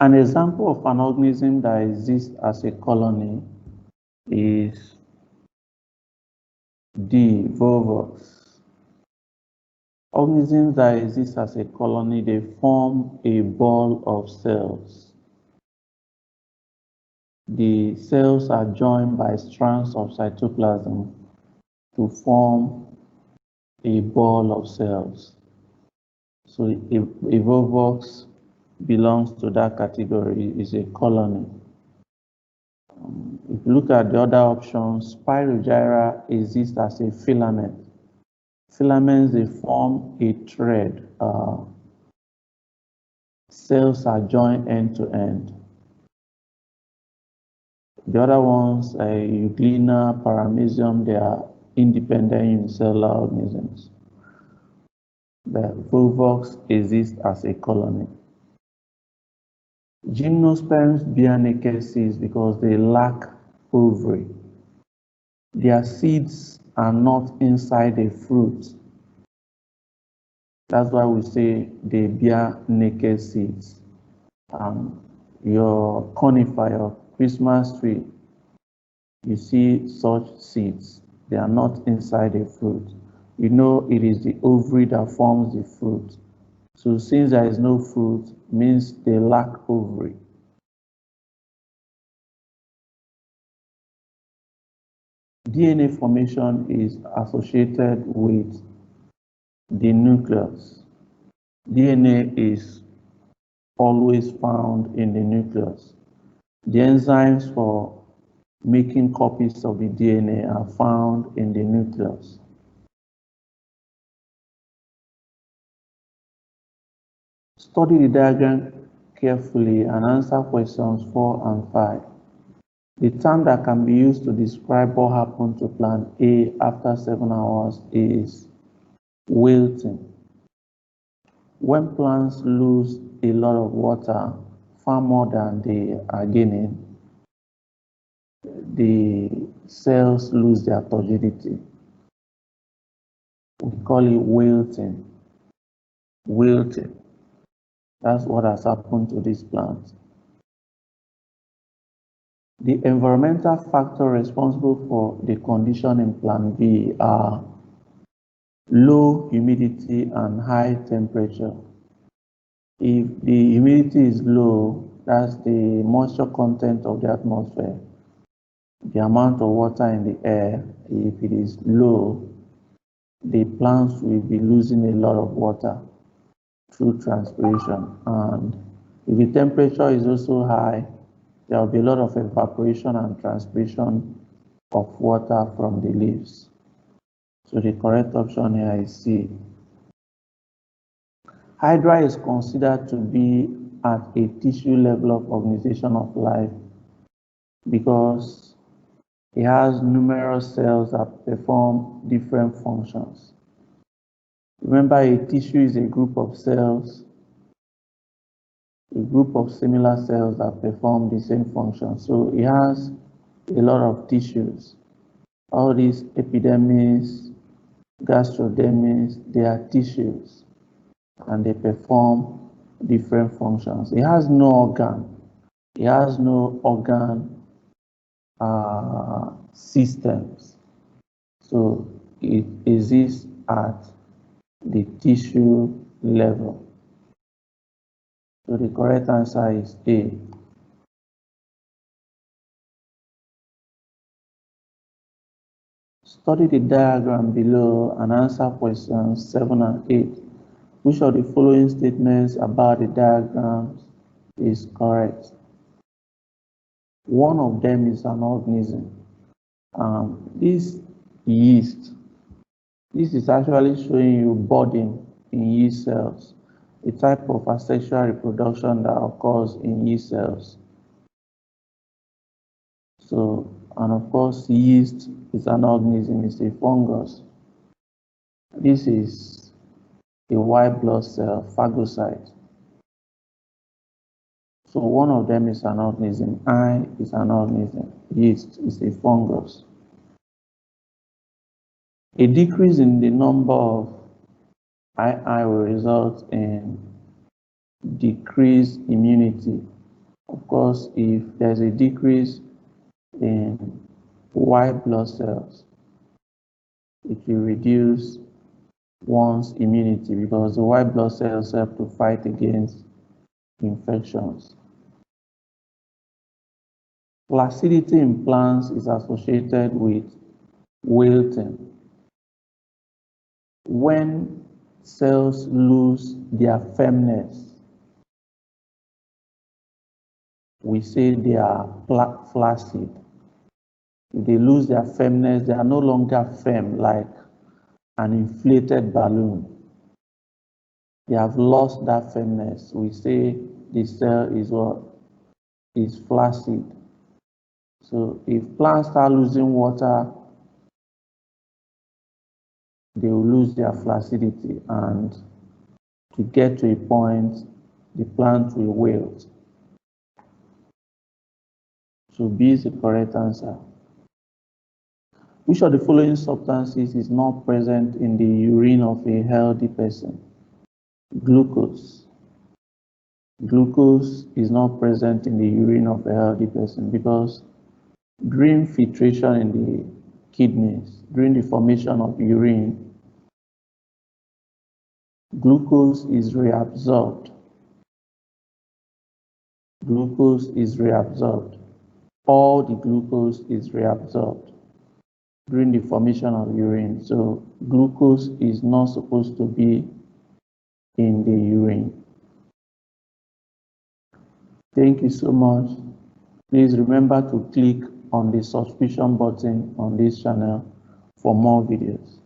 An example of an organism that exists as a colony is the volvox. Organisms that exist as a colony, they form a ball of cells. The cells are joined by strands of cytoplasm to form a ball of cells. So a volvox belongs to that category, is a colony. If you look at the other options, Spirogyra exists as a filament. Filaments, they form a thread. Cells are joined end to end. The other ones, Euglena, Paramecium, they are independent unicellular organisms. The volvox exists as a colony. Gymnosperms bear naked seeds because they lack ovary. Their seeds are not inside a fruit. That's why we say they bear naked seeds. Your conifer, your Christmas tree, you see such seeds. They are not inside a fruit. You know it is the ovary that forms the fruit. So since there is no fruit, means they lack ovary. DNA formation is associated with the nucleus. DNA is always found in the nucleus. The enzymes for making copies of the DNA are found in the nucleus. Study the diagram carefully and answer questions 4 and 5. The term that can be used to describe what happened to plant A after 7 hours is wilting. When plants lose a lot of water, far more than they are gaining, the cells lose their turgidity. We call it wilting. Wilting. That's what has happened to this plant. The environmental factors responsible for the condition in plant B are low humidity and high temperature. If the humidity is low, that's the moisture content of the atmosphere. The amount of water in the air, if it is low, the plants will be losing a lot of water through transpiration. And if the temperature is also high, there will be a lot of evaporation and transpiration of water from the leaves. So the correct option here is C. Hydra is considered to be at a tissue level of organization of life because it has numerous cells that perform different functions. Remember, a tissue is a group of cells, a group of similar cells that perform the same function. So it has a lot of tissues. All these epidermis, gastrodermis, they are tissues and they perform different functions. It has no organ. It has no organ systems. So it exists at the tissue level. So the correct answer is A. Study the diagram below and answer questions 7 and 8. Which of the following statements about the diagrams is correct? One of them is an organism. This yeast, this is actually showing you budding in yeast cells, a type of asexual reproduction that occurs in yeast cells. So, and of course, yeast is an organism, it's a fungus. This is a white blood cell, phagocyte. So one of them is an organism. I is an organism. Yeast is a fungus. A decrease in the number of II will result in decreased immunity. course, if there's a decrease in white blood cells, it will reduce one's immunity because the white blood cells help to fight against infections. Flaccidity in plants is associated with wilting. When cells lose their firmness, we say they are flaccid. If they lose their firmness, they are no longer firm like an inflated balloon. They have lost that firmness. We say the cell is what? Is flaccid. So if plants start losing water, they will lose their flaccidity, and to get to a point, the plant will wilt. So B is the correct answer. Which of the following substances is not present in the urine of a healthy person? Glucose. Glucose is not present in the urine of a healthy person because during filtration in the kidneys, during the formation of urine, glucose is reabsorbed. Glucose is reabsorbed. All the glucose is reabsorbed during the formation of urine. So glucose is not supposed to be in the urine. Thank you so much. Please remember to click on the subscription button on this channel for more videos.